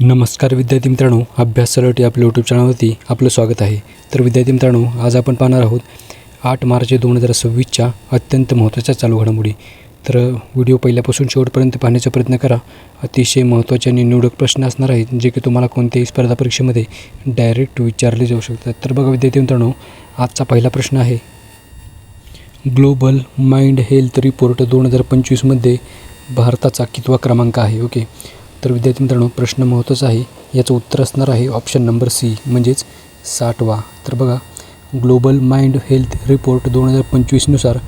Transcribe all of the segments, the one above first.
नमस्कार विद्यार्थी मित्रांनो, अभ्यास सरळ आपल्या यूट्यूब चॅनलवरती आपलं स्वागत आहे. तर विद्यार्थी मित्रांनो, आज आपण पाहणार आहोत 8 मार्च 2026च्या अत्यंत महत्त्वाच्या चालू घडामोडी. तर व्हिडिओ पहिल्यापासून शेवटपर्यंत पाहण्याचा प्रयत्न करा. अतिशय महत्त्वाचे आणि निवडक प्रश्न असणार आहेत जे की तुम्हाला कोणत्याही स्पर्धा परीक्षेमध्ये डायरेक्ट विचारले जाऊ शकतात. तर बघा विद्यार्थी मित्रांनो, आजचा पहिला प्रश्न आहे, ग्लोबल माइंड हेल्थ रिपोर्ट 2025मध्ये भारताचा कितवा क्रमांक आहे? ओके, तर विद्यार्थी मित्रांनो, प्रश्न महत्त्वाचा आहे. याचं उत्तर असणार आहे ऑप्शन नंबर सी, म्हणजेच 60वा. तर बघा, ग्लोबल माइंड हेल्थ रिपोर्ट 2025नुसार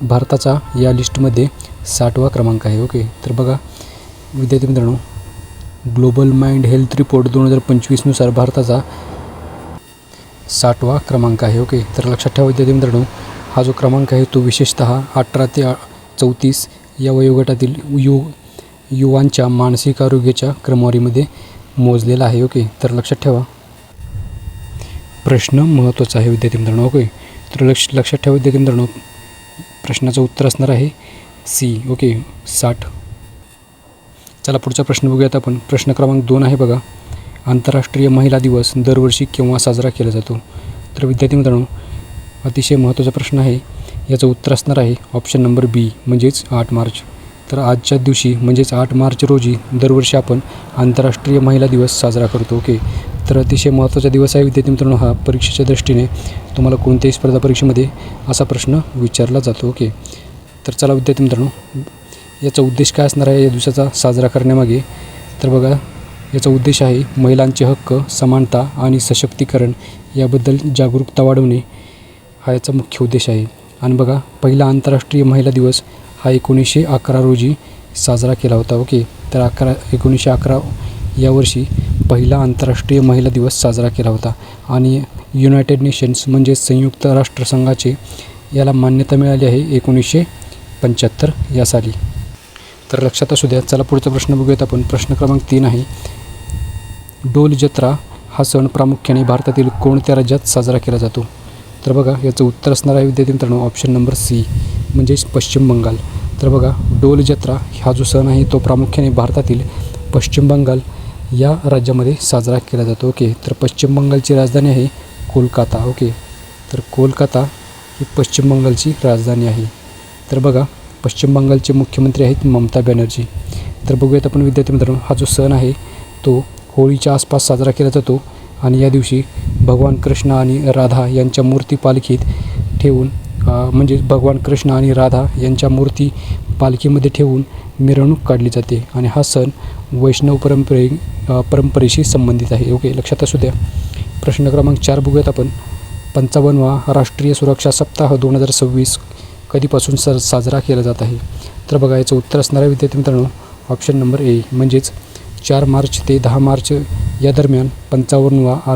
भारताचा या लिस्टमध्ये 60वा क्रमांक आहे. ओके, तर बघा विद्यार्थी मित्रांनो, ग्लोबल माइंड हेल्थ रिपोर्ट 2025नुसार भारताचा 60वा क्रमांक आहे. ओके, तर लक्षात ठेवा विद्यार्थी मित्रांनो, हा जो क्रमांक आहे तो विशेषतः 18 ते 34 या वयोगटातील युवांच्या मानसिक आरोग्याच्या क्रमवारीमध्ये मोजलेला आहे. ओके, तर लक्षात ठेवा, प्रश्न महत्त्वाचा आहे विद्यार्थी मित्रांनो. ओके, तर लक्षात ठेवा विद्यार्थी मित्रांनो, प्रश्नाचं उत्तर असणार आहे सी. ओके, 60. चला पुढचा प्रश्न बघूयात आपण. प्रश्न क्रमांक 2 आहे बघा, आंतरराष्ट्रीय महिला दिवस दरवर्षी केव्हा साजरा केला जातो? तर विद्यार्थी मित्रांनो, अतिशय महत्त्वाचा प्रश्न आहे. याचं उत्तर असणार आहे ऑप्शन नंबर बी, म्हणजेच 8 मार्च. तर आजच्या दिवशी म्हणजेच 8 मार्च रोजी दरवर्षी आपण आंतरराष्ट्रीय महिला दिवस साजरा करतो. ओके, तर अतिशय महत्त्वाचा दिवस आहे विद्यार्थी मित्रांनो. हा परीक्षेच्या दृष्टीने तुम्हाला कोणत्याही स्पर्धा परीक्षेमध्ये असा प्रश्न विचारला जातो. ओके, तर चला विद्यार्थी मित्रांनो, याचा उद्देश काय असणार आहे या दिवसाचा साजरा करण्यामागे? तर बघा, याचा उद्देश आहे महिलांचे हक्क, समानता आणि सशक्तीकरण याबद्दल जागरूकता वाढवणे, हा याचा मुख्य उद्देश आहे. आणि बघा, पहिला आंतरराष्ट्रीय महिला दिवस हा 1911 रोजी साजरा केला होता. ओके, तर 1911 या वर्षी पहिला आंतरराष्ट्रीय महिला दिवस साजरा केला होता. आणि युनायटेड नेशन्स म्हणजेच संयुक्त राष्ट्रसंघाचे याला मान्यता मिळाली आहे 1975 या साली. तर लक्षात असू द्या. चला पुढचा प्रश्न बघूयात आपण. प्रश्न क्रमांक 3 आहे, डोल जत्रा हा सण प्रामुख्याने भारतातील कोणत्या राज्यात साजरा केला जातो? तर बघा, याचं उत्तर असणार आहे विद्यार्थी मित्रांनो ऑप्शन नंबर सी, म्हणजेच पश्चिम बंगाल. तर बघा, डोल जत्रा हा जो सण आहे तो प्रामुख्याने भारतातील पश्चिम बंगाल या राज्यामध्ये साजरा केला जातो. ओके, तर पश्चिम बंगालची राजधानी आहे कोलकाता. ओके, तर कोलकाता ही पश्चिम बंगालची राजधानी आहे. तर बघा, पश्चिम बंगालचे मुख्यमंत्री आहेत ममता बॅनर्जी. तर बघूयात आपण विद्यार्थी मित्रांनो, हा जो सण आहे तो होळीच्या आसपास साजरा केला जातो. आणि या दिवशी भगवान कृष्ण आणि राधा यांच्या मूर्ती पालखीत ठेवून म्हणजे भगवान कृष्ण आणि राधा यांच्या मूर्ती पालखीमध्ये ठेवून मिरवणूक काढली जाते. आणि हा सण वैष्णव परंपरेशी संबंधित आहे. ओके, लक्षात असू द्या. प्रश्न क्रमांक 4 बघूयात आपण. 55वा राष्ट्रीय सुरक्षा सप्ताह 2026 कधीपासून साजरा केला जात आहे? तर बघा, याचं उत्तर असणार आहे विद्यार्थी मित्रांनो ऑप्शन नंबर ए, म्हणजेच 4 मार्च ते 10 मार्च या दरम्यान 55वा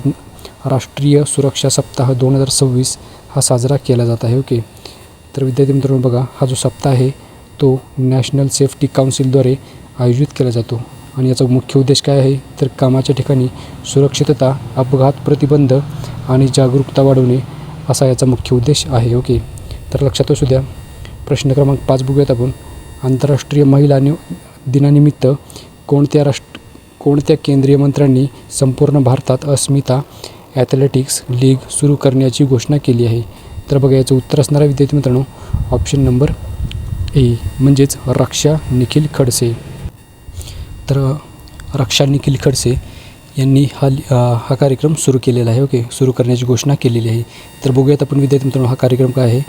राष्ट्रीय सुरक्षा सप्ताह 2026 हा साजरा केला जात आहे. ओके, तर विद्यार्थी मित्रांनो बघा, हा जो सप्ताह आहे तो नॅशनल सेफ्टी काउन्सिलद्वारे आयोजित केला जातो. आणि याचा मुख्य उद्देश काय आहे? तर कामाच्या ठिकाणी सुरक्षितता, अपघात प्रतिबंध आणि जागरूकता वाढवणे असा याचा मुख्य उद्देश आहे. ओके, तर लक्षात असू द्या. प्रश्न क्रमांक 5 बघूयात आपण. आंतरराष्ट्रीय महिला दिनानिमित्त कोणत्या केंद्रीय मंत्र्यांनी संपूर्ण भारतात अस्मिता ॲथलेटिक्स लीग सुरू करण्याची घोषणा केली आहे? तर बघा, याचं उत्तर असणार आहे विद्यार्थी मित्रांनो ऑप्शन नंबर ए, म्हणजेच रक्षा निखिल खडसे. तर रक्षा निखिल खडसे यांनी हा कार्यक्रम सुरू केलेला आहे. ओके, सुरू करण्याची घोषणा केलेली आहे. तर बघूयात आपण विद्यार्थी मित्रांनो, हा कार्यक्रम काय आहे?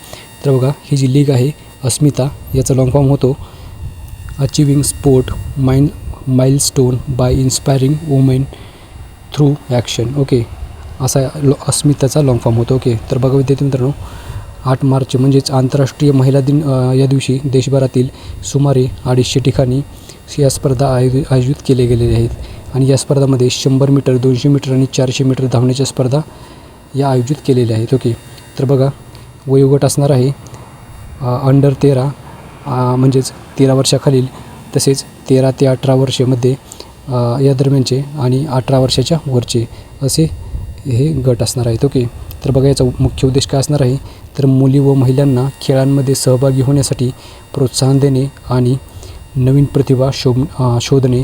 तर बघा, ही जी लीग आहे अस्मिता, याचा लॉंग फॉर्म होतो achieving sport milestone by inspiring women through action. Okay, असा अस्मिताचा लॉंग फॉर्म होतो. ओके, तर बघा विद्यार्थी मित्रांनो, 8 मार्च म्हणजेच आंतरराष्ट्रीय महिला दिन या दिवशी देशभरातील सुमारे 250 ठिकाणी या स्पर्धा आयोजित केले गेलेले आहेत. आणि या स्पर्धामध्ये 100 मीटर, 200 मीटर आणि 400 मीटर धावण्याच्या स्पर्धा या आयोजित केलेल्या आहेत. ओके, तर बघा, वयोगट असणार आहे अंडर 13 म्हणजेच 13 वर्षाखालील, तसेच 13 ते 18 वर्षामध्ये या दरम्यानचे आणि 18 वर्षाच्या वरचे असे हे गट असणार आहेत. ओके, तर बघा, याचा मुख्य उद्देश काय असणार आहे? तर मुली व महिलांना खेळांमध्ये सहभागी होण्यासाठी प्रोत्साहन देणे आणि नवीन प्रतिभा शोधणे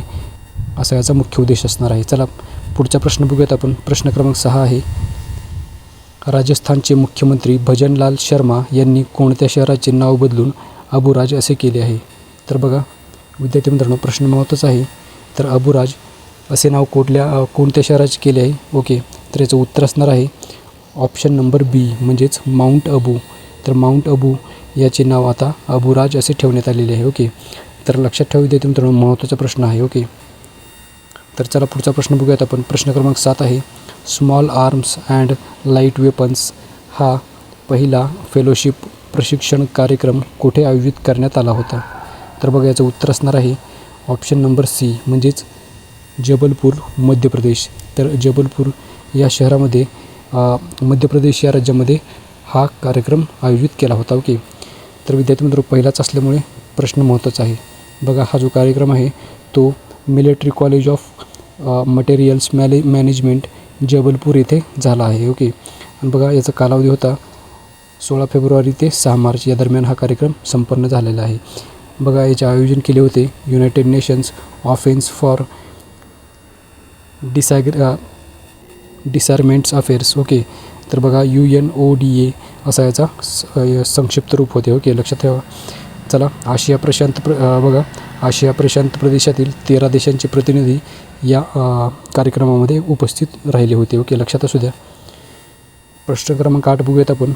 असा याचा मुख्य उद्देश असणार आहे. चला पुढचा प्रश्न बघूयात आपण. प्रश्न क्रमांक 6 आहे, राजस्थानचे मुख्यमंत्री भजनलाल शर्मा यांनी कोणत्या शहराचे नाव बदलून अबुराज असे केले आहे? तर बघा विद्यार्थी मित्रांनो, प्रश्न महत्त्वाचा आहे. तर अबुराज असे नाव कोणत्या शहराचे केले आहे? ओके, तर याचं उत्तर असणार आहे ऑप्शन नंबर बी म्हणजेच माउंट अबू. तर माउंट अबू याचे नाव आता अबुराज असे ठेवण्यात आलेले आहे. ओके, तर लक्षात ठेवा विद्यार्थी मित्रांनो, महत्त्वाचा प्रश्न आहे. ओके, तर चला पुढचा प्रश्न बघूयात आपण. प्रश्न क्रमांक 7 आहे, small arms and light weapons हा पहिला फेलोशिप प्रशिक्षण कार्यक्रम कुठे आयोजित करण्यात आला होता? तर बघा याचं उत्तर असणार आहे ऑप्शन नंबर सी म्हणजेच जबलपूर, मध्य प्रदेश. तर जबलपूर या शहरामध्ये मध्य प्रदेश या राज्यामध्ये हा कार्यक्रम आयोजित केला होता. ओके, तर विद्यार्थी मित्र पहिलाच असल्यामुळे प्रश्न महत्त्वाचा आहे. बघा हा जो कार्यक्रम आहे तो military college of materials management Jabalpur येथे झाला आहे. ओके, आणि बघा याचा कालावधी होता 16 फेब्रुवारी ते 6 मार्च या दरम्यान हा कार्यक्रम संपन्न झालेला आहे. बघा याचे आयोजन केले होते United Nations Office for disarmaments affairs. Okay, तर बघा UNODA असा याचा संक्षिप्त रूप होते. ओके, लक्षात ठेवा. चला आशिया प्रशांत प्रदेशातील 13 देशांचे प्रतिनिधी या कार्यक्रमामध्ये उपस्थित राहिले होते. ओके, लक्षात असू द्या. प्रश्न क्रमांक 8 बघूयात आपण.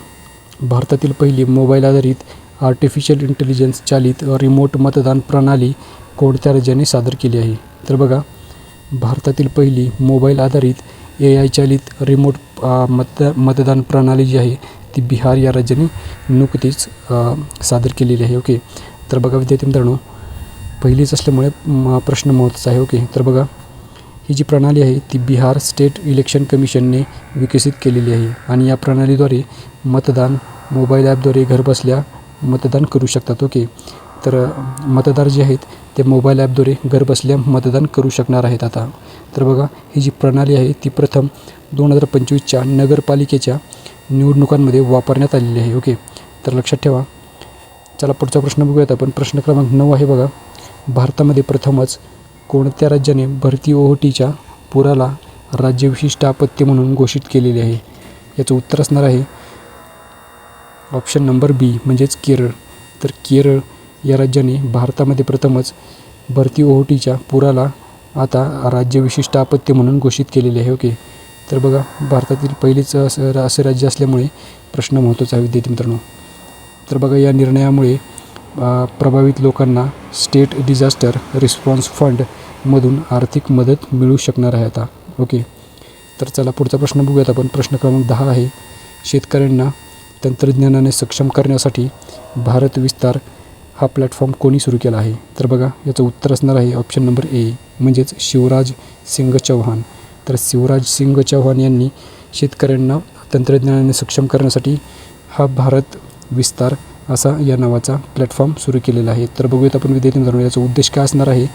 भारतातील पहिली मोबाईल आधारित आर्टिफिशियल इंटेलिजन्स चालित रिमोट मतदान प्रणाली कोणत्या राज्याने सादर केली आहे? तर बघा भारतातील पहिली मोबाईल आधारित AI चालित रिमोट मतदान प्रणाली जी आहे ती बिहार या राज्याने नुकतीच सादर केलेली आहे. ओके, तर बघा विद्यार्थी मित्रांनो पहिलीच असल्यामुळे प्रश्न महत्त्वाचा आहे. ओके, तर बघा ही जी प्रणाली आहे ती बिहार स्टेट इलेक्शन कमिशनने विकसित केलेली आहे आणि या प्रणालीद्वारे मतदान मोबाईल ॲपद्वारे घरबसल्या मतदान करू शकतात. ओके, तर मतदार जे आहेत ते मोबाईल ॲपद्वारे घरबसल्या मतदान करू शकणार आहेत आता. तर बघा ही जी प्रणाली आहे ती प्रथम 2025च्या नगरपालिकेच्या निवडणुकांमध्ये वापरण्यात आलेली आहे. ओके, तर लक्षात ठेवा. चला पुढचा प्रश्न बघूयात आपण. प्रश्न क्रमांक 9 आहे बघा, भारतामध्ये प्रथमच कोणत्या राज्याने भरती ओहोटीच्या पुराला राज्यविशिष्ट आपत्ती म्हणून घोषित केलेले आहे? याचं उत्तर असणार आहे ऑप्शन नंबर बी म्हणजेच केरळ. तर केरळ या राज्याने भारतामध्ये प्रथमच भरती ओहोटीच्या पुराला आता राज्यविशिष्ट आपत्ती म्हणून घोषित केलेले आहे. ओके, तर बघा भारतातील पहिलेच असं राज्य असल्यामुळे प्रश्न महत्त्वाचा आहे विद्यार्थी मित्रांनो. तर बघा या निर्णयामुळे प्रभावित लोकांना स्टेट डिझास्टर रिस्पॉन्स फंडमधून आर्थिक मदत मिळू शकणार आहे आता. ओके, तर चला पुढचा प्रश्न बघूयात आपण. प्रश्न क्रमांक 10 आहे, शेतकऱ्यांना तंत्रज्ञानाने सक्षम करण्यासाठी भारत विस्तार हा प्लॅटफॉर्म कोणी सुरू केला आहे? तर बघा याचं उत्तर असणार आहे ऑप्शन नंबर ए म्हणजेच शिवराज सिंग चौहान. तर शिवराज सिंग चौहान यांनी शेतकऱ्यांना तंत्रज्ञानाने सक्षम करण्यासाठी हा भारत विस्तार असा या नावाचा प्लॅटफॉर्म सुरू केलेला आहे. तर बघूयात आपण विद्यार्थी मित्रांनो याचा उद्देश काय असणार आहे?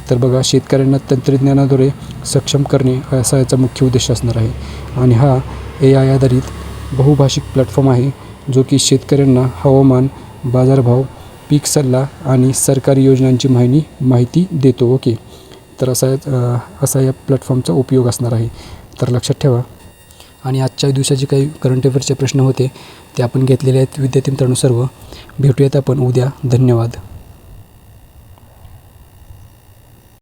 तर बघा शेतकऱ्यांना तंत्रज्ञानाद्वारे सक्षम करणे असा याचा मुख्य उद्देश असणार आहे आणि हा AI आधारित बहुभाषिक प्लॅटफॉर्म आहे जो की शेतकऱ्यांना हवामान, बाजारभाव, पीक सल्ला आणि सरकारी योजनांची माहिती देतो. ओके, तर असा या प्लॅटफॉर्मचा उपयोग असणार आहे. तर लक्षात ठेवा. आणि आजच्या दिवसाचे काही करंट अफेअर्सचे प्रश्न होते ते आपण घेतलेले आहेत विद्यार्थी मित्रांनो सर्व. भेटूयात आपण उद्या. धन्यवाद.